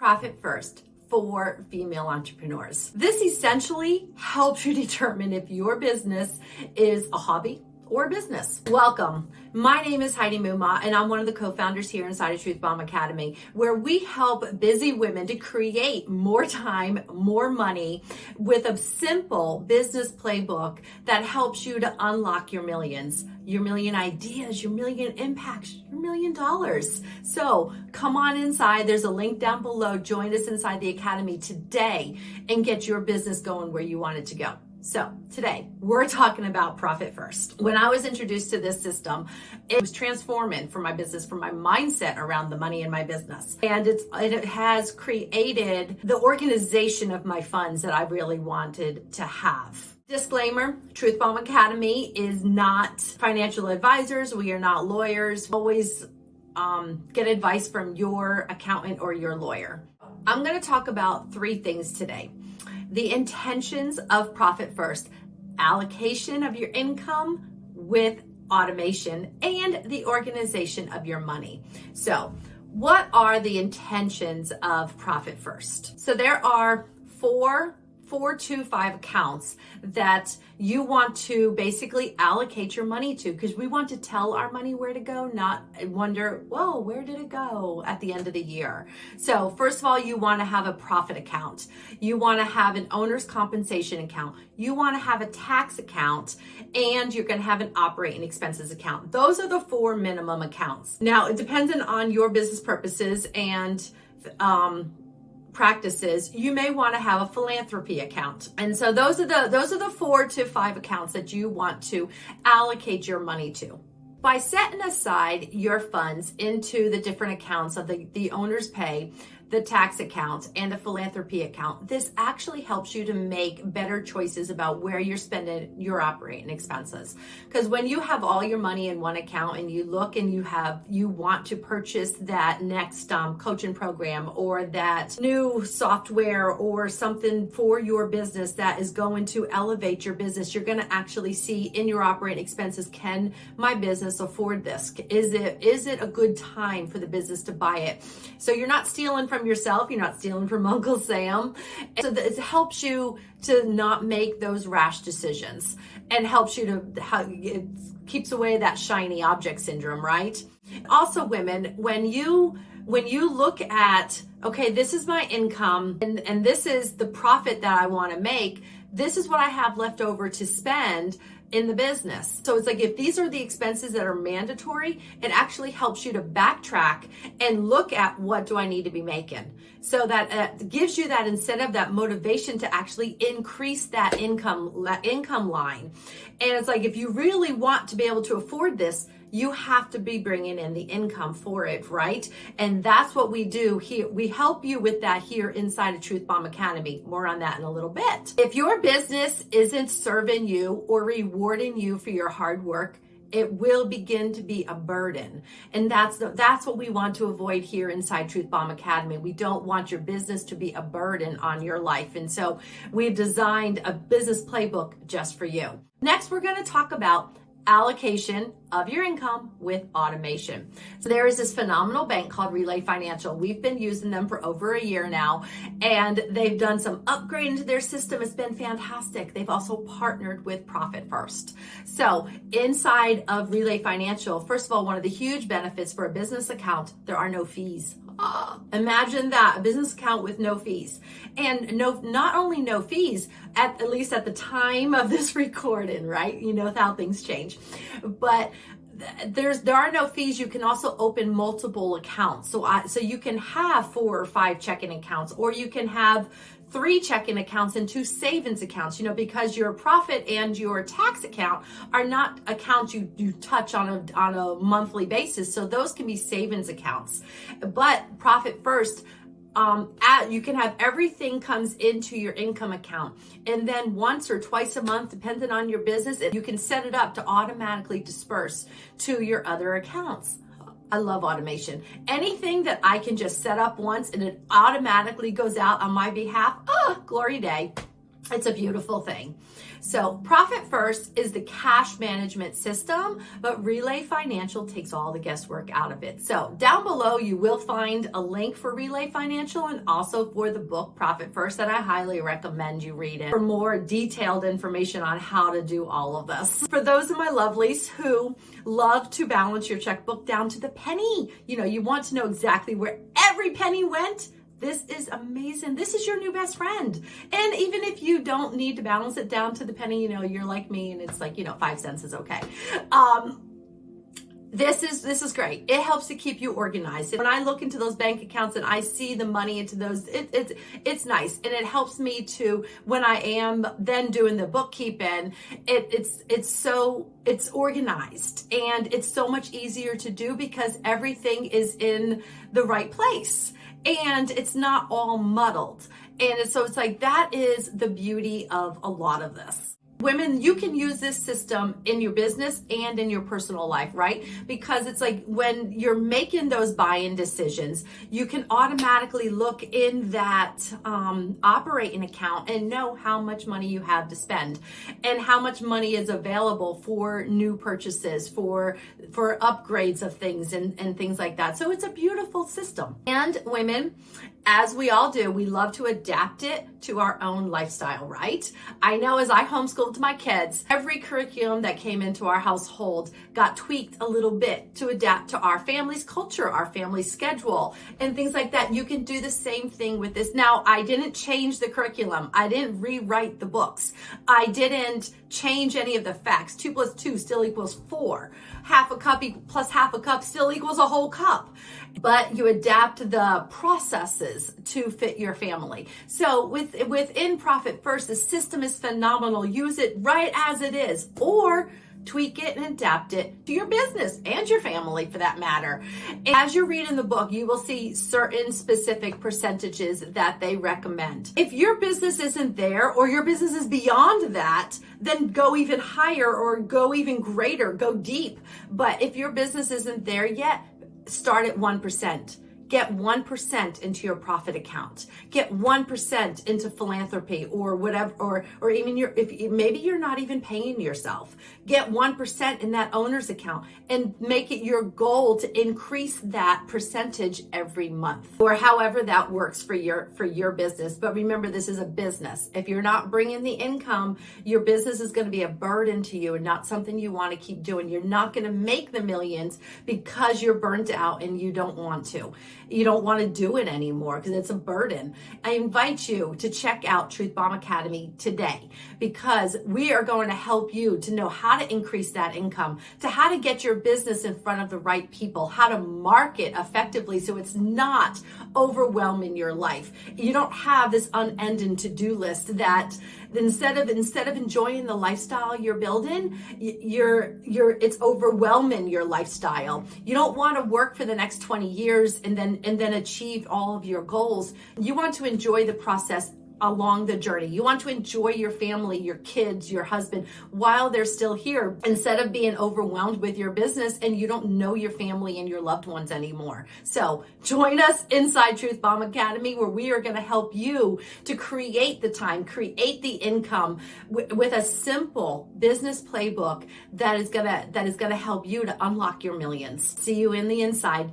Profit First for female entrepreneurs. This essentially helps you determine if your business is a hobby or a business. Welcome. My name is Heidi, and I'm one of the co-founders here inside of Truth Bomb Academy, where we help busy women to create more time, more money with a simple business playbook that helps you to unlock your millions, your million ideas, your million impacts, your $1 million. So come on inside. There's a link down below. Join us inside the Academy today and get your business going where you want it to go. So today we're talking about Profit First. When I was introduced to this system, it was transforming for my business, for my mindset around the money in my business. And it has created the organization of my funds that I really wanted to have. Disclaimer, Truth Bomb Academy is not financial advisors. We are not lawyers. Always get advice from your accountant or your lawyer. I'm going to talk about three things today. The intentions of Profit First, allocation of your income with automation, and the organization of your money. So what are the intentions of Profit First? So there are four to five accounts that you want to basically allocate your money to, because we want to tell our money where to go, not wonder, whoa, where did it go at the end of the year? So first of all, you want to have a profit account. You want to have an owner's compensation account. You want to have a tax account, and you're going to have an operating expenses account. Those are the four minimum accounts. Now, it depends on your business purposes and practices, you may want to have a philanthropy account. And so those are the 4 to 5 accounts that you want to allocate your money to. By setting aside your funds into the different accounts of the owner's pay, the tax account, and the philanthropy account, this actually helps you to make better choices about where you're spending your operating expenses. Because when you have all your money in one account and you look and you want to purchase that next coaching program or that new software or something for your business that is going to elevate your business, you're going to actually see in your operating expenses, can my business afford this? Is it a good time for the business to buy it? So you're not stealing from yourself, you're not stealing from Uncle Sam. So it helps you to not make those rash decisions and helps you it keeps away that shiny object syndrome, right? Also, women, when you look at, okay, this is my income and this is the profit that I want to make, this is what I have left over to spend in the business. So it's like, if these are the expenses that are mandatory, it actually helps you to backtrack and look at what do I need to be making. So that gives you that incentive, that motivation to actually increase that income line. And it's like, if you really want to be able to afford this, you have to be bringing in the income for it, right? And that's what we do here. We help you with that here inside of Truth Bomb Academy. More on that in a little bit. If your business isn't serving you or rewarding you for your hard work, it will begin to be a burden. And that's what we want to avoid here inside Truth Bomb Academy. We don't want your business to be a burden on your life. And so we've designed a business playbook just for you. Next, we're going to talk about allocation of your income with automation. So there is this phenomenal bank called Relay Financial. We've been using them for over a year now, and they've done some upgrading to their system. It's been fantastic. They've also partnered with Profit First. So inside of Relay Financial, first of all, one of the huge benefits for a business account, there are no fees. Imagine that, a business account with no fees. And not only no fees, at least at the time of this recording, right? You know how things change. But there are no fees. You can also open multiple accounts. So you can have 4 or 5 checking accounts, or you can have 3 checking accounts and 2 savings accounts, because your profit and your tax account are not accounts you touch on a monthly basis. So those can be savings accounts. But Profit First, you can have everything comes into your income account, and then once or twice a month, depending on your business, you can set it up to automatically disperse to your other accounts. I love automation. Anything that I can just set up once and it automatically goes out on my behalf, glory day. It's a beautiful thing. So Profit First is the cash management system, but Relay Financial takes all the guesswork out of it. So down below, you will find a link for Relay Financial and also for the book Profit First that I highly recommend you read it for more detailed information on how to do all of this. For those of my lovelies who love to balance your checkbook down to the penny, you want to know exactly where every penny went. This is amazing. This is your new best friend. And even if you don't need to balance it down to the penny, you're like me and it's like, 5 cents is okay. This is great. It helps to keep you organized. When I look into those bank accounts and I see the money into those, it's nice. And it helps me to, when I am then doing the bookkeeping, it's organized and it's so much easier to do because everything is in the right place. And it's not all muddled. And so it's like, that is the beauty of a lot of this. Women, you can use this system in your business and in your personal life, right? Because it's like when you're making those buy-in decisions, you can automatically look in that operating account and know how much money you have to spend and how much money is available for new purchases, for upgrades of things and things like that. So it's a beautiful system. And women, as we all do, we love to adapt it to our own lifestyle, right? I know as I homeschooled my kids, every curriculum that came into our household got tweaked a little bit to adapt to our family's culture, our family's schedule, and things like that. You can do the same thing with this. Now, I didn't change the curriculum. I didn't rewrite the books. I didn't change any of the facts. 2 + 2 still equals 4. Half a cup plus half a cup still equals a whole cup. But you adapt the processes to fit your family. So within Profit First, the system is phenomenal. Use it right as it is, or tweak it and adapt it to your business and your family for that matter. And as you're reading the book, you will see certain specific percentages that they recommend. If your business isn't there or your business is beyond that, then go even higher or go even greater, go deep. But if your business isn't there yet, start at 1%. Get 1% into your profit account. Get 1% into philanthropy or whatever, or even maybe you're not even paying yourself. Get 1% in that owner's account and make it your goal to increase that percentage every month, or however that works for your business. But remember, this is a business. If you're not bringing the income, your business is going to be a burden to you and not something you want to keep doing. You're not going to make the millions because you're burnt out and you don't want to. You don't want to do it anymore because it's a burden. I invite you to check out Truth Bomb Academy today because we are going to help you to know how to increase that income, to how to get your business in front of the right people, how to market effectively so it's not overwhelming your life. You don't have this unending to-do list that instead of enjoying the lifestyle you're building, it's overwhelming your lifestyle. You don't want to work for the next 20 years and then achieve all of your goals. You want to enjoy the process along the journey. You want to enjoy your family, your kids, your husband while they're still here, instead of being overwhelmed with your business and you don't know your family and your loved ones anymore. So join us inside Truth Bomb Academy, where we are going to help you to create the time, create the income with a simple business playbook that is going to help you to unlock your millions. See you in the inside.